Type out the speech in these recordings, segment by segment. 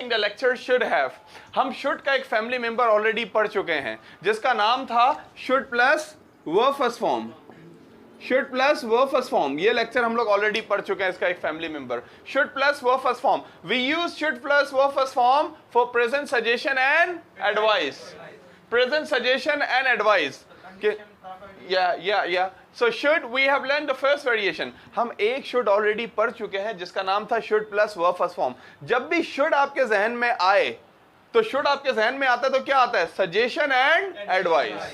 watching the lecture should have. हम should का एक family member already पढ़ चुके हैं जिसका नाम था should plus verb first form. Should plus verb first form. ये lecture हम लोग already पढ़ चुके हैं, इसका एक family member. Should plus verb first form. We use should plus verb first form for present suggestion and advice. Present suggestion and advice. Yeah. So should, we have learned the first variation. हम एक should already पढ़ चुके हैं जिसका नाम था should plus verb first form. जब भी should आपके जहन में आए तो should आपके जहन में आता है तो क्या आता है? Suggestion and advice.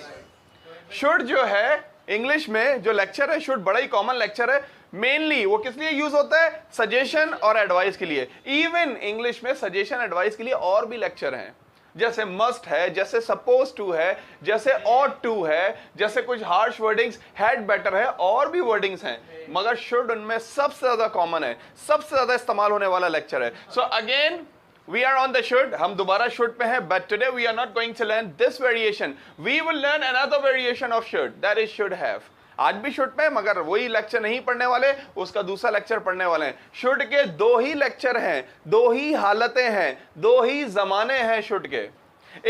Should जो है इंग्लिश में जो लेक्चर है should बड़ा ही कॉमन लेक्चर है. मेनली वो किस लिए यूज होता है? सजेशन और एडवाइस के लिए. इवन इंग्लिश में सजेशन एडवाइस के लिए और भी लेक्चर हैं, जैसे मस्ट है, जैसे सपोज टू है, जैसे ऑट टू है, जैसे कुछ हार्श वर्डिंग्स हैड बेटर है, और भी वर्डिंग्स हैं, मगर शुड उनमें सबसे ज्यादा कॉमन है, सबसे ज्यादा इस्तेमाल होने वाला लेक्चर है. So again we are on the should, हम दोबारा शुड पे हैं, but today we are not going to learn this variation. We will learn another variation of should, that is should have. आज भी शुड पे, मगर वही lecture नहीं पढ़ने वाले, उसका दूसरा लेक्चर पढ़ने वाले हैं. शुड के दो ही लेक्चर हैं, दो ही हालतें हैं, दो ही जमाने हैं शुड के,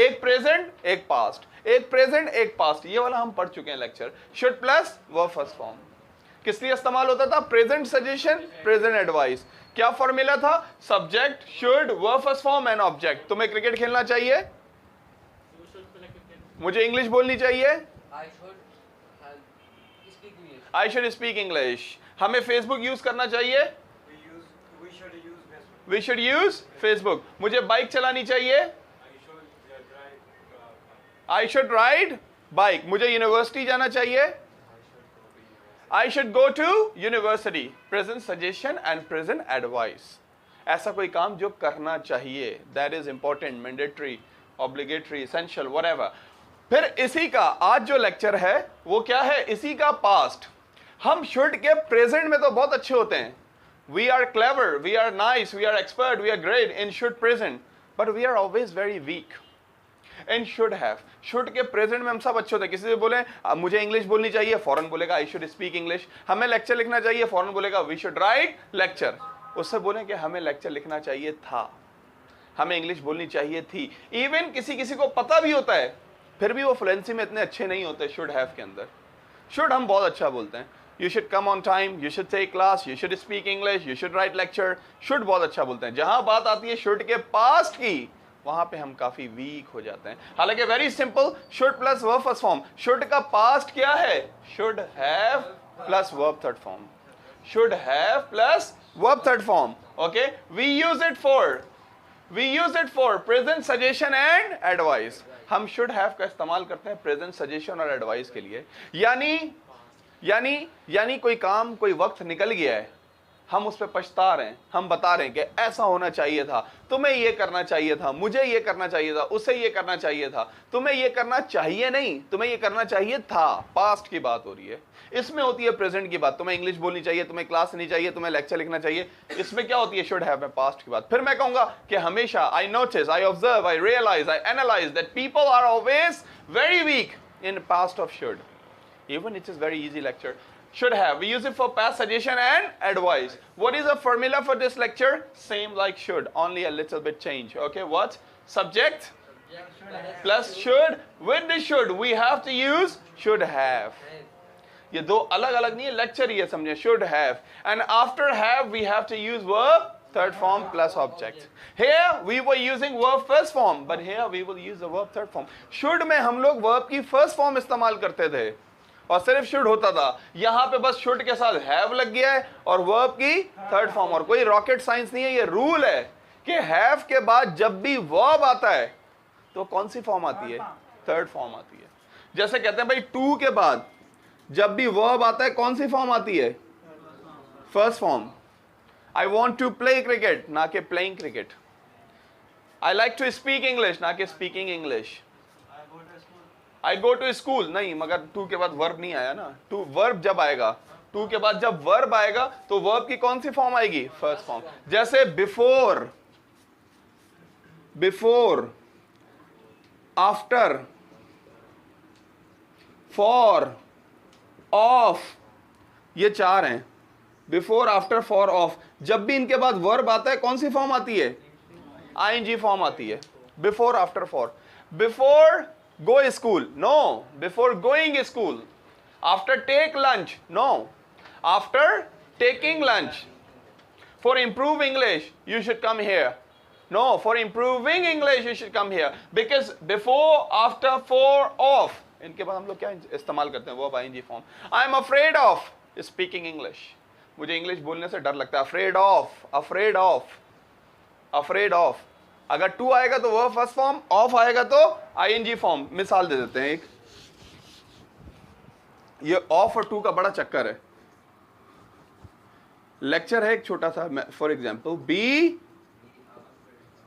एक प्रेजेंट एक पास्ट, एक प्रेजेंट एक पास्ट. ये वाला हम पढ़ चुके हैं lecture. Should plus verb first form किस लिए इस्तेमाल होता था? Present suggestion, present advice. क्या फॉर्मूला था? Subject, should, verb first form and object. तुम्हें क्रिकेट खेलना चाहिए, मुझे इंग्लिश बोलनी चाहिए, I should speak English. हमें Facebook यूज करना चाहिए, we should use Facebook. मुझे बाइक चलानी चाहिए, I should ride bike. मुझे यूनिवर्सिटी जाना चाहिए, I should go to university. Present suggestion and present advice. ऐसा कोई काम जो करना चाहिए, that is important, mandatory, obligatory, essential, whatever. फिर इसी का आज जो लेक्चर है वो क्या है? इसी का पास्ट. हम शुड के प्रेजेंट में तो बहुत अच्छे होते हैं. We are clever, we are nice, we are expert, we are great in should present, but we are always very weak in should have. Should के प्रेजेंट में हम सब अच्छे होते हैं. किसी से बोले मुझे इंग्लिश बोलनी चाहिए, फौरन बोलेगा आई शुड स्पीक इंग्लिश. हमें लेक्चर लिखना चाहिए, फौरन बोलेगा वी शुड राइट लेक्चर. उससे बोले कि हमें लेक्चर लिखना चाहिए था, हमें इंग्लिश बोलनी चाहिए थी. इवन किसी किसी को पता भी होता है, फिर भी वो फ्लुएंसी में इतने अच्छे नहीं होते शुड हैव के अंदर. शुड हम बहुत अच्छा बोलते हैं. You should come on time, you should take class, you should speak English, you should write lecture. should बहुत अच्छा बोलते हैं. जहां बात आती है should के past की, वहां पे हम काफी वीक हो जाते हैं. हालांकि very simple, should plus verb first form. should का past क्या है? should have plus verb third form. should have plus verb third form. Okay, we use it for present suggestion and advice. हम should have का इस्तेमाल करते हैं present suggestion और advice के लिए. यानी कोई काम, कोई वक्त निकल गया है, हम उस पर पछता रहे हैं, हम बता रहे हैं कि ऐसा होना चाहिए था, तुम्हें ये करना चाहिए था, मुझे ये करना चाहिए था, उसे ये करना चाहिए था. तुम्हें ये करना चाहिए नहीं, तुम्हें ये करना चाहिए था. पास्ट की बात हो रही है. इसमें होती है प्रेजेंट की बात. तुम्हें इंग्लिश बोलनी चाहिए, तुम्हें क्लास लेनी चाहिए, तुम्हें लेक्चर लिखना चाहिए. इसमें क्या होती है? शुड हैव में पास्ट की बात. फिर मैं कहूंगा कि हमेशा I notice, I observe, I realise, I analyse that people are always very weak in past of should. Even it is very easy lecture. Should have, we use it for past suggestion and advice. What is the formula for this lecture? Same like should, only a little bit change. Okay, what? Subject plus should. With the should we have to use should have. ये दो अलग अलग नहीं है, lecture ये समझे. should have, and after have we have to use verb third form plus object. Here we were using verb first form, but here we will use the verb third form. should में हम लोग verb की first form इस्तेमाल करते थे और सिर्फ should होता था. यहां पे बस शुड के साथ हैव लग गया है और वर्ब की थर्ड फॉर्म. और कोई रॉकेट साइंस नहीं है, ये रूल है कि हैव के बाद जब भी वर्ब आता है तो कौन सी फॉर्म आती है? थर्ड फॉर्म आती है. जैसे कहते हैं भाई टू के बाद जब भी वर्ब आता है कौन सी फॉर्म आती है? First form. I want to play cricket, ना कि playing cricket. I like to speak English, ना कि speaking English. I go to school नहीं, मगर टू के बाद वर्ब नहीं आया ना. टू वर्ब जब आएगा, टू के बाद जब वर्ब आएगा तो वर्ब की कौन सी फॉर्म आएगी? First form. जैसे बिफोर, आफ्टर, फॉर, ऑफ, ये चार हैं. Before, after, for, of. जब भी इनके बाद वर्ब आता है कौन सी फॉर्म आती है? आईएनजी फॉर्म आती है। Before, after, for. Before go school, no. Before going school. After take lunch, no. After taking lunch. For improve English you should come here, no. For improving English you should come here. Because before, after, for, of, इनके बाद हम लोग क्या इस्तेमाल करते हैं? वो ING form. I am afraid of speaking English, मुझे इंग्लिश बोलने से डर लगता है। Afraid of, afraid of, afraid of. अगर टू आएगा तो वो फर्स्ट फॉर्म, ऑफ आएगा तो आईएनजी फॉर्म। मिसाल दे देते हैं एक, ये ऑफ और टू का बड़ा चक्कर है। लेक्चर है एक छोटा सा, for example, be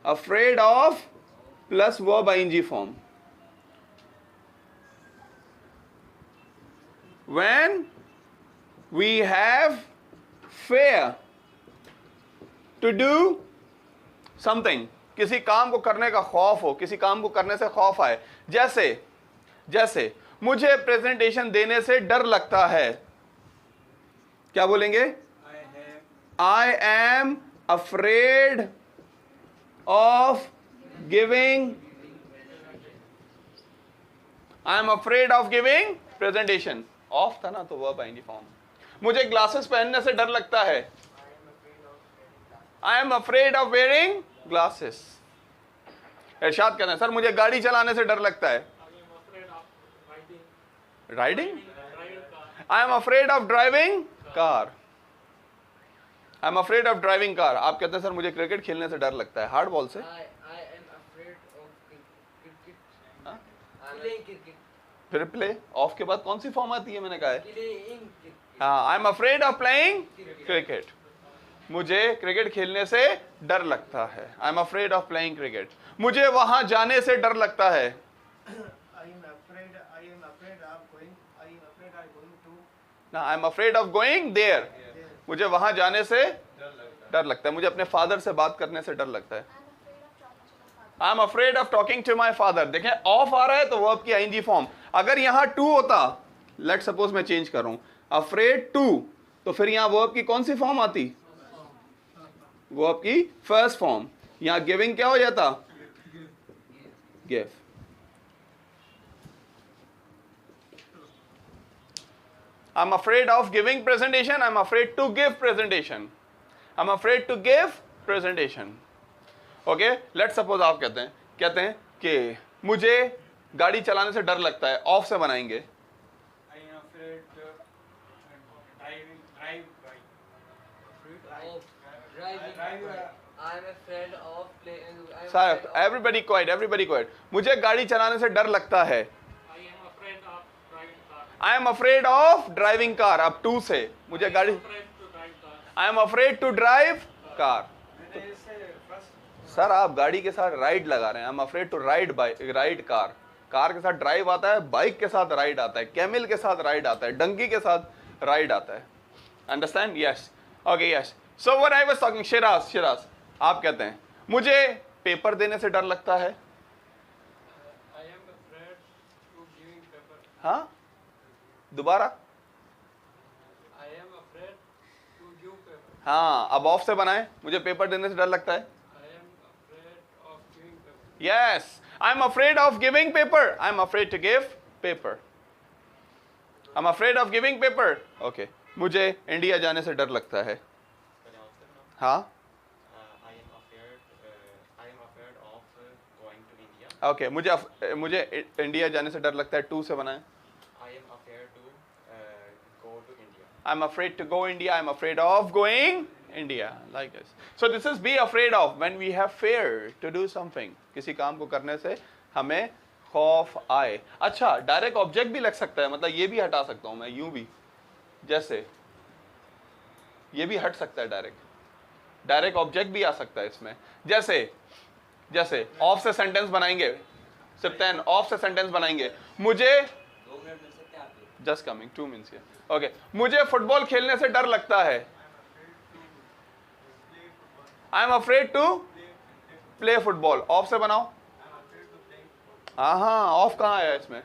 afraid of plus verb ING form. When we have fear to do something, किसी काम को करने का खौफ हो, किसी काम को करने से खौफ आए। जैसे मुझे प्रेजेंटेशन देने से डर लगता है, क्या बोलेंगे? I am afraid of giving, I am afraid of giving presentation। Of था ना तो वर्ब आईएनजी फॉर्म। मुझे ग्लासेस पहनने से डर लगता है, I am afraid of wearing glasses. Irshad कहते हैं सर मुझे गाड़ी चलाने से डर लगता है, riding, I am afraid of driving car, I am afraid of driving car. आप कहते हैं सर मुझे क्रिकेट खेलने से डर लगता है, हार्ड बॉल से। फिर प्ले, ऑफ के बाद कौन सी फॉर्म आती है? मैंने कहा है हाँ, I am afraid of playing cricket, मुझे क्रिकेट खेलने से डर लगता है, I am afraid of playing cricket. मुझे वहां जाने से डर लगता है, ना I am afraid of going there, मुझे वहां जाने से डर लगता है। मुझे अपने फादर से बात करने से डर लगता है, I am afraid of talking to my father. देखें ऑफ आ रहा है तो वर्ब की आईएनजी फॉर्म। अगर यहां टू होता, लेट सपोज मैं चेंज कर रहा हूं, अफ्रेड टू, तो फिर यहां वर्ब की कौन सी फॉर्म आती? वर्ब की फर्स्ट फॉर्म। यहां गिविंग क्या हो जाता? Give. I am afraid of giving presentation, I am afraid to give presentation, I am afraid to give presentation. Okay, let suppose आप कहते हैं कि मुझे गाड़ी चलाने से डर लगता है, ऑफ से बनाएंगे। सर एवरीबडी क्वाइट, मुझे गाड़ी चलाने से डर लगता है, I am afraid of driving car. अब टू से मुझे गाड़ी, I am afraid to drive car. Sir आप गाड़ी के साथ राइड लगा रहे हैं, I am afraid to ride car. Car के साथ ड्राइव आता है, बाइक के साथ राइड आता है, कैमल के साथ राइड आता है, डंकी के साथ राइड आता है। Understand? Yes, okay, yes. So what I was talking, Siraj आप कहते हैं मुझे पेपर देने से डर लगता है, हाँ दोबारा, हाँ अब ऑफ से बनाए, मुझे पेपर देने से डर लगता है, yes, I'm afraid of giving paper, I'm afraid to give paper, I'm afraid of giving paper। okay, मुझे इंडिया जाने से डर लगता है, हाँ I am afraid of going to India। okay, मुझे इंडिया जाने से डर लगता है, टू से बनाए, I am afraid to go to India, I'm afraid to go India, I'm afraid of going India, like this। So this is be afraid of when we have fear to do something, किसी काम को करने से हमें खौफ आए। अच्छा, direct object भी लग सकता है, मतलब ये भी हटा सकता हूं मैं, यूं भी, जैसे ये भी हट सकता है, डायरेक्ट ऑब्जेक्ट भी आ सकता है इसमें। जैसे ऑफ से सेंटेंस बनाएंगे, सिप्तैन ऑफ से सेंटेंस बनाएंगे, मुझे just coming 2 minutes here. Okay, मुझे फुटबॉल खेलने से डर लगता है, I am afraid to play football. Of से बनाओ, हाँ ऑफ कहाँ आया इसमें?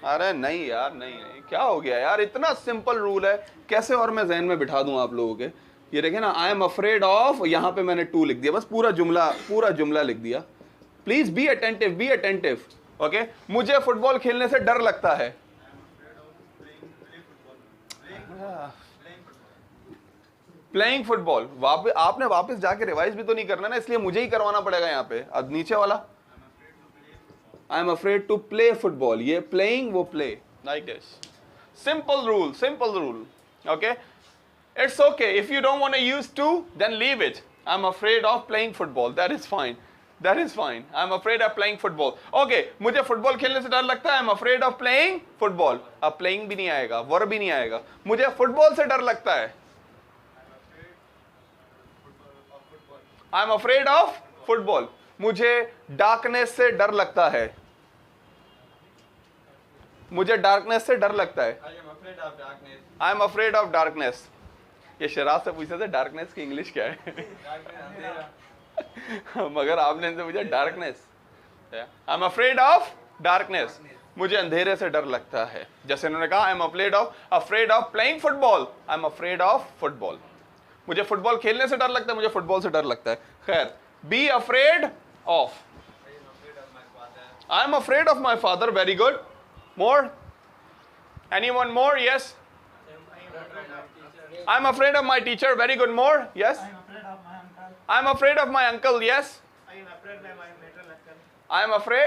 अरे नहीं यार, नहीं क्या हो गया यार, इतना सिंपल रूल है, कैसे और मैं जहन में बिठा दूं आप लोगों के। ये देखे ना, आई एम अफ्रेड ऑफ, यहां पे मैंने टू लिख दिया, बस पूरा जुमला लिख दिया। Please be attentive, be attentive. Okay, मुझे फुटबॉल खेलने से डर लगता है। प्लेइंग फुटबॉल, आपने वापस जाके रिवाइज भी तो नहीं करना ना, इसलिए मुझे ही करवाना पड़ेगा यहाँ पे। अब नीचे वाला, I am afraid to play football, ये प्लेइंग वो play, like this. Simple rule, simple rule. Okay, it's okay if you don't want to use to, then leave it. I am afraid of playing football, that is fine, that is fine. I am afraid of playing football. Okay, मुझे football खेलने से डर लगता है, I am afraid of playing football. अब playing भी नहीं आएगा, वर्ब भी नहीं आएगा, मुझे फुटबॉल से डर लगता है, I am afraid of football. मुझे डार्कनेस से डर लगता है, मुझे डार्कनेस से डर लगता है, I am afraid of darkness. ये शराब से पूछे थे डार्कनेस की इंग्लिश क्या है मगर आपने इनसे पूछा darkness. I am afraid of darkness, मुझे अंधेरे से डर लगता है। जैसे उन्होंने कहा आई am afraid of playing football, I am afraid of football. मुझे फुटबॉल खेलने से डर लगता है, मुझे फुटबॉल से डर लगता है। खैर, B afraid of, I am afraid of my father, very good. More, anyone more? Yes, I am afraid of my teacher, very good. More? Yes, I am afraid of my uncle, yes. I am afraid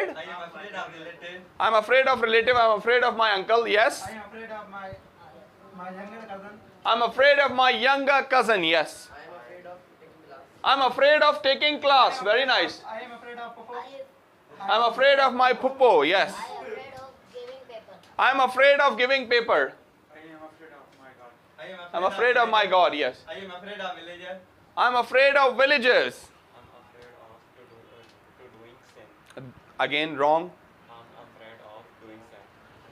of relative. I am afraid of relative. I am afraid of my uncle. Yes. I am afraid of my younger cousin. I am afraid of my younger cousin. Yes. I am afraid of taking class. Very nice. I am afraid of puppo. I am afraid of my puppo. Yes. I am afraid of giving paper. I am afraid of my God. I am afraid of my God. Yes. I am afraid of villagers. I am afraid of villagers. Again, wrong. I'm afraid of doing sin.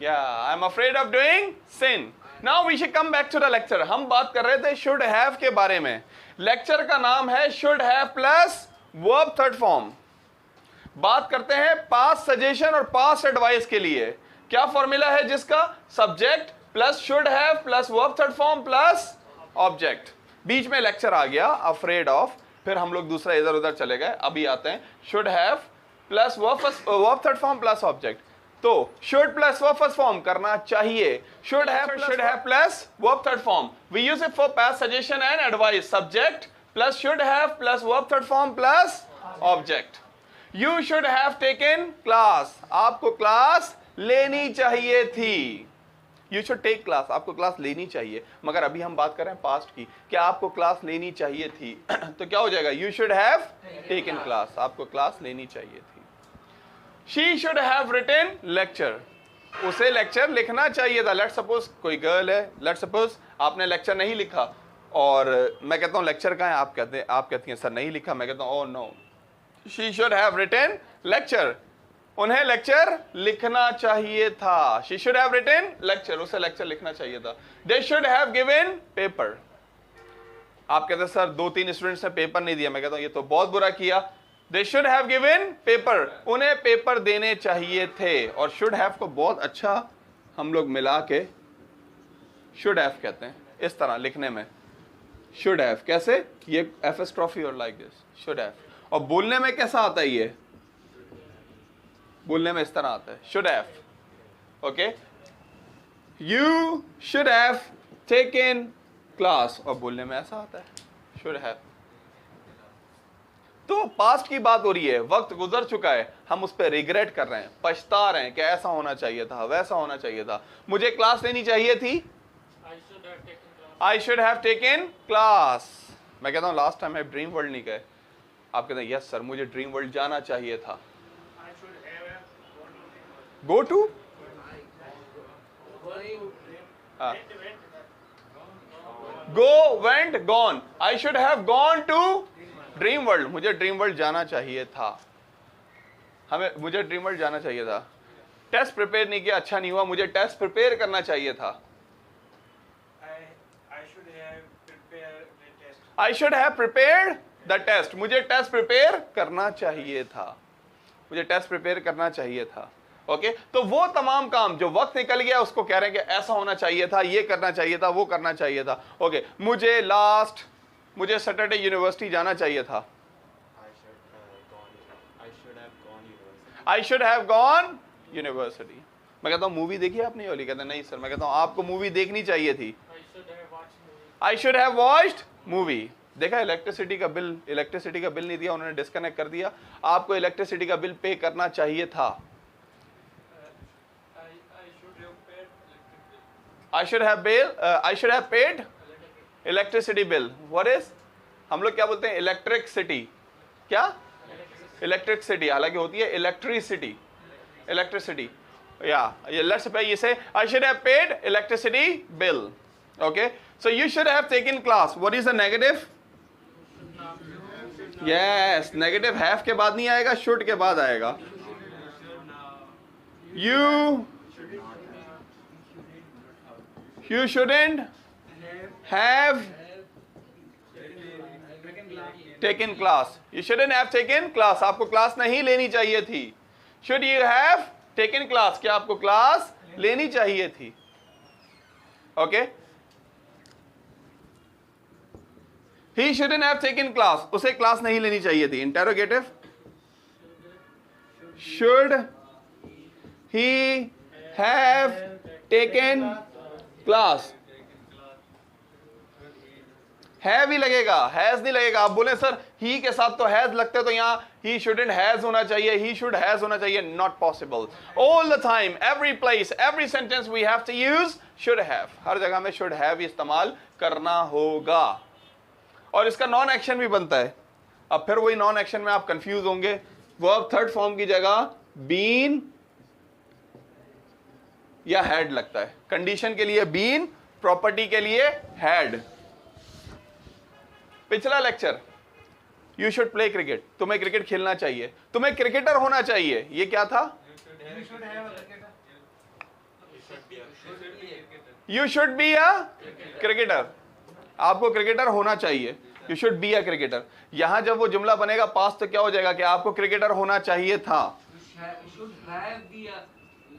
Yeah, I'm afraid of doing sin. Now we should come back to the lecture. हम बात कर रहे थे should have के बारे में। Lecture का नाम है should have plus verb third form। बात करते हैं past suggestion और past advice के लिए। क्या फॉर्मूला है जिसका? subject plus should have plus verb third form plus object। बीच में लेक्चर आ गया afraid of, फिर हम लोग दूसरा इधर उधर चले गए। अभी आते हैं should have plus verb third form plus object. तो should plus verb first form करना चाहिए। Should have plus verb third form, we use it for past suggestion and advice. Subject plus should have plus verb third form plus object. You should have taken class, आपको class लेनी चाहिए थी। You should take class, आपको class लेनी चाहिए। मगर अभी हम बात कर रहे हैं पास्ट की, क्या आपको क्लास लेनी चाहिए थी तो क्या हो जाएगा? You should have taken class, आपको क्लास लेनी चाहिए थी। She should have written lecture, उसे लेक्चर लिखना चाहिए था। लेट सपोज कोई गर्ल है, लेट सपोज आपने लेक्चर नहीं लिखा और मैं कहता हूँ लेक्चर कहाँ है, आप कहती हैं सर नहीं लिखा। मैं कहता हूँ oh no, she should have written lecture, उन्हें लेक्चर लिखना चाहिए था। She should have written lecture, उसे लेक्चर लिखना चाहिए था। They should have given paper, आप कहते हैं सर 2-3 स्टूडेंट्स ने पेपर नहीं दिया। मैं कहता हूँ ये तो बहुत बुरा किया। दे शुड हैव गिवन पेपर, उन्हें पेपर देने चाहिए थे। और शुड हैव को बहुत अच्छा हम लोग मिला के शुड हैव कहते हैं, इस तरह लिखने में शुड हैव। कैसे? ये एपिस्ट्रॉफी और लाइक दिस, शुड हैव। और बोलने में कैसा आता है? ये बोलने में इस तरह आता है, should have. Okay, you should have taken class, और बोलने में ऐसा आता है, शुड हैव। तो पास्ट की बात हो रही है, वक्त गुजर चुका है, हम उस पर रिग्रेट कर रहे हैं, पछता रहे हैं कि ऐसा होना चाहिए था, वैसा होना चाहिए था, मुझे क्लास लेनी चाहिए थी। I should have taken class. मैं कहता हूँ लास्ट टाइम है ड्रीम वर्ल्ड नहीं गए, आप कहते हैं यस सर मुझे ड्रीम वर्ल्ड जाना चाहिए था। Go to, go, went, gone. I should have gone to dream world, मुझे ड्रीम वर्ल्ड जाना चाहिए था। मुझे ड्रीम वर्ल्ड जाना चाहिए था। टेस्ट प्रिपेयर नहीं किया, अच्छा नहीं हुआ, मुझे टेस्ट प्रिपेयर करना चाहिए था। I should have prepared the test, मुझे टेस्ट प्रिपेयर करना चाहिए था, मुझे टेस्ट प्रिपेयर करना चाहिए था। ओके, तो वो तमाम काम जो वक्त निकल गया उसको कह रहे हैं कि ऐसा होना चाहिए था, ये करना चाहिए था, वो करना चाहिए था। ओके, मुझे लास्ट मुझे सैटरडे यूनिवर्सिटी जाना चाहिए था। I should have gone university. मैं कहता हूँ मूवी देखी आपने वाली? कहते हैं नहीं सर। मैं कहता हूँ आपको मूवी देखनी चाहिए थी। I should have watched movie. देखा इलेक्ट्रिसिटी का बिल नहीं दिया, उन्होंने डिस्कनेक्ट कर दिया। आपको इलेक्ट्रिसिटी का बिल पे करना चाहिए था। I should have paid electricity bill. What is? हम लोग क्या बोलते हैं? इलेक्ट्रिसिटी। क्या? इलेक्ट्रिसिटी, हालांकि होती है electricity. Let's say I should have paid electricity bill. Okay, so you should have taken class. What is the negative? Yes, negative have के बाद नहीं आएगा, should के बाद आएगा। You shouldn't have taken class. You shouldn't have taken class. आपको class नहीं लेनी चाहिए थी। Should you have taken class? क्या आपको क्लास लेनी चाहिए थी? Okay. He shouldn't have taken class. उसे क्लास नहीं लेनी चाहिए थी। Interrogative. Should he have taken class? Have he लगेगा, हैज नहीं लगेगा। आप बोले सर ही के साथ तो हैज लगते, तो यहां ही शुडंट हैज होना चाहिए, ही शुड हैज होना चाहिए। Not possible. All the time, every place, every sentence we have to use should have. हर जगह में शुड हैव इस्तेमाल करना होगा। और इसका नॉन एक्शन भी बनता है। अब फिर वही नॉन एक्शन में आप कंफ्यूज होंगे। वर्ब थर्ड फॉर्म की जगह बीन या हैड लगता है। कंडीशन के लिए बीन, प्रॉपर्टी के लिए हैड। पिछला lecture, you should play cricket. तुम्हें क्रिकेट खेलना चाहिए, तुम्हें क्रिकेटर होना चाहिए। ये क्या था? You should be a cricketer. आपको क्रिकेटर होना चाहिए। You should be a cricketer. यहां जब वो जुमला बनेगा पास्ट, तो क्या हो जाएगा कि आपको क्रिकेटर होना चाहिए था।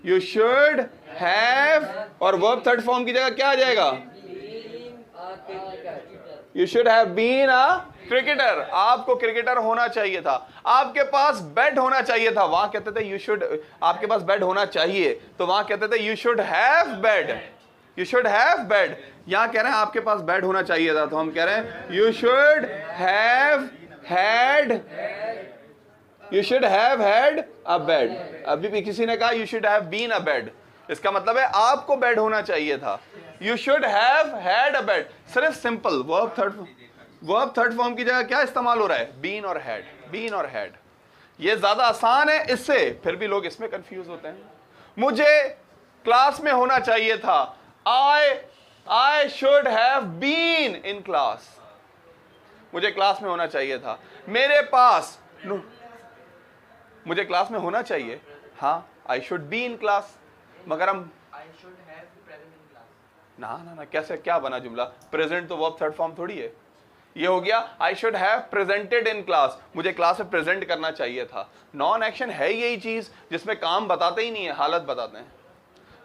यू शुड हैव, और वर्ब थर्ड फॉर्म की जगह क्या आ जाएगा? You should have been a cricketer. आपको क्रिकेटर होना चाहिए था। आपके पास बेड होना चाहिए था। वहां कहते थे यू शुड, आपके पास बेड होना चाहिए, तो वहां कहते थे you should have bed. You should have bed. यहां कह रहे हैं आपके पास बेड होना चाहिए था, तो हम कह रहे हैं you should have had, you should have had a bed. अभी भी किसी ने कहा you should have been a bed. इसका मतलब है आपको बेड होना चाहिए था। You should have had a bed. सिर्फ सिंपल वर्ब थर्ड फॉर्म की जगह क्या इस्तेमाल हो रहा है? बीन और हैड, बीन और हैड। ये ज्यादा आसान है इससे, फिर भी लोग इसमें कंफ्यूज होते हैं। मुझे क्लास में होना चाहिए था। I should have been in class. मुझे क्लास में होना चाहिए था। मेरे पास, मुझे क्लास में होना चाहिए, हाँ, I should be in class. मगर हम ना कैसे, क्या बना जुमला? प्रेजेंट तो वर्ब थर्ड फॉर्म थोड़ी है। ये हो गया आई should have presented in class. मुझे क्लास में प्रेजेंट करना चाहिए था। नॉन एक्शन है यही चीज जिसमें काम बताते ही नहीं है, हालत बताते हैं।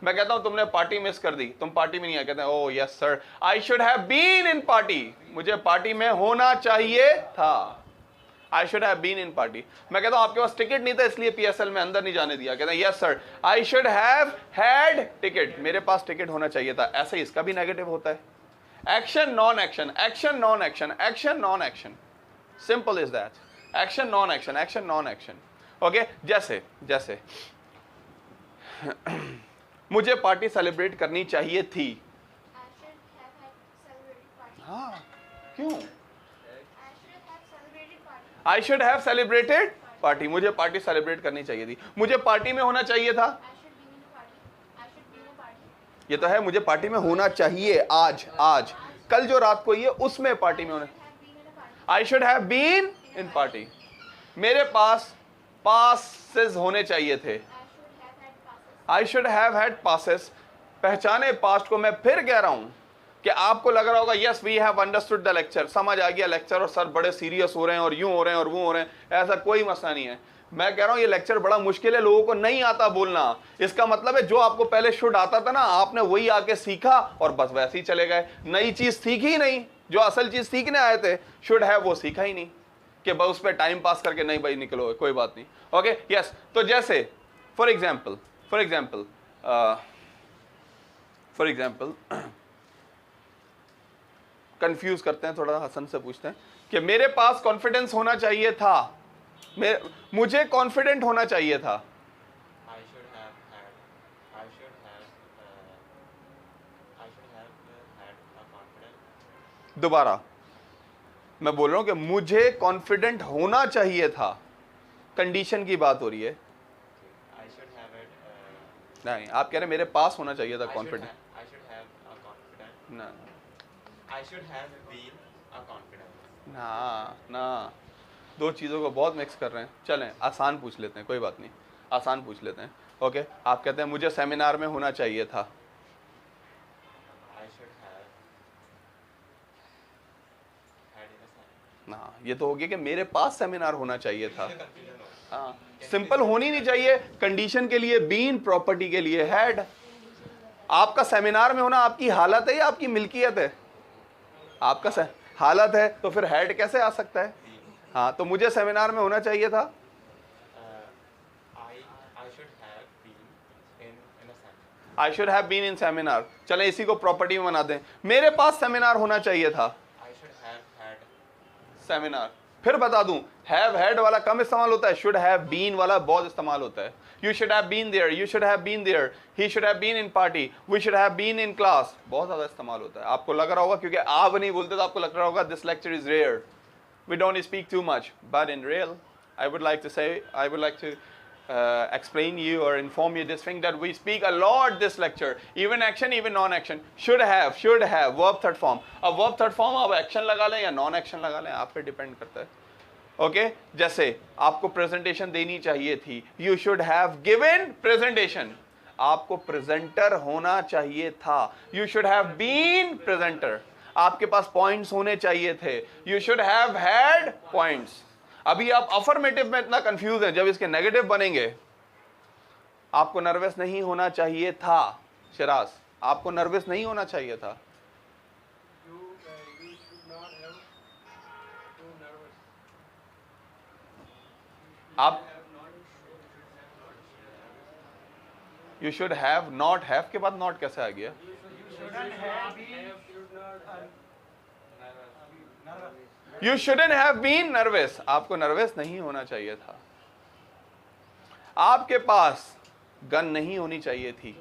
मैं कहता हूं तुमने पार्टी मिस कर दी, तुम पार्टी में नहीं आए, कहते हैं oh yes sir I should have been in party. मुझे पार्टी में होना चाहिए था। I should have been in party. मैं कहता हूं आपके पास टिकट नहीं था इसलिए पीएसएल में अंदर नहीं जाने दिया, कहते हैं yes sir I should have had ticket. मेरे पास टिकट होना चाहिए था। ऐसे ही इसका भी नेगेटिव होता है। Action non action, action non action, action non action. Simple is that. Action non action, action non action. Okay, जैसे जैसे मुझे पार्टी सेलिब्रेट करनी चाहिए थी। हाँ, क्यों? आई शुड हैव सेलिब्रेटेड पार्टी। मुझे पार्टी सेलिब्रेट करनी चाहिए थी। मुझे पार्टी में होना चाहिए था। ये तो है, मुझे पार्टी में होना चाहिए। आज कल जो रात को ये उसमें पार्टी में होना। I should have been in party. मेरे पास पासेस होने चाहिए थे। I should have had passes. पहचाने पास्ट को। मैं फिर कह रहा हूं कि आपको लग रहा होगा yes we have understood the lecture, समझ आ गया लेक्चर, और सर बड़े सीरियस हो रहे हैं और यूं हो रहे हैं और वो हो रहे हैं। ऐसा कोई मसला नहीं है। मैं कह रहा हूं ये लेक्चर बड़ा मुश्किल है, लोगों को नहीं आता बोलना। इसका मतलब है जो आपको पहले शुड आता था ना, आपने वही आके सीखा और बस वैसे ही चले गए, नई चीज सीखी ही नहीं। जो असल चीज सीखने आए थे, शुड हैव, वो सीखा ही नहीं कि बस उस पर टाइम पास करके नहीं भाई निकलो कोई बात नहीं। ओके यस, तो जैसे फॉर एग्जाम्पल कंफ्यूज करते हैं थोड़ा, हसन से पूछते हैं कि मेरे पास कॉन्फिडेंस होना चाहिए था, मुझे कॉन्फिडेंट होना चाहिए था। दोबारा मैं बोल रहा हूं कि मुझे कॉन्फिडेंट होना चाहिए था, कंडीशन की बात हो रही है। नहीं, आप कह रहे मेरे पास होना चाहिए था कॉन्फिडेंट। ना, दो चीज़ों को बहुत मिक्स कर रहे हैं। चलें आसान पूछ लेते हैं, कोई बात नहीं, आसान पूछ लेते हैं। ओके, आप कहते हैं मुझे सेमिनार में होना चाहिए था। ना, ये तो हो गया कि मेरे पास सेमिनार होना चाहिए था। हाँ, सिंपल होनी नहीं चाहिए। कंडीशन के लिए बीन, प्रॉपर्टी के लिए हैड। आपका सेमिनार में होना आपकी हालत है या आपकी मिल्कियत है? आपका हालत है, तो फिर हैड कैसे आ सकता है? हाँ, तो मुझे सेमिनार में होना चाहिए था। I should have been in seminar। चलें इसी को प्रॉपर्टी में बना दें। मेरे पास सेमिनार होना चाहिए था। I should have had seminar. फिर बता दूं, have had वाला कम इस्तेमाल होता है, should have been वाला बहुत इस्तेमाल होता है। You should have been there, you should have been there, he should have been in party, we should have been in class, बहुत ज़्यादा इस्तेमाल होता है। आपको लग रहा होगा, क्योंकि आप नहीं बोलते तो आपको लग रहा होगा this lecture is rare, we don't speak too much, but in real I would like to explain you or inform you this thing that we speak a lot this lecture, even action, even non-action। should have verb third form। अब verb third form आप action लगा लें या non action लगा लें, आप पे depend करता है। ओके जैसे आपको प्रेजेंटेशन देनी चाहिए थी, you should have given presentation। आपको प्रेजेंटर होना चाहिए था, you should have been presenter। आपके पास पॉइंट्स होने चाहिए थे, you should have had points। अभी आप अफर्मेटिव में इतना कंफ्यूज हैं, जब इसके नेगेटिव बनेंगे आपको नर्वस नहीं होना चाहिए था। शिराज, आपको नर्वस नहीं होना चाहिए था। आप you should have, not have के बाद नॉट कैसे आ गया? You shouldn't have been nervous, आपको नर्वस नहीं होना चाहिए था। आपके पास गन नहीं होनी चाहिए थी।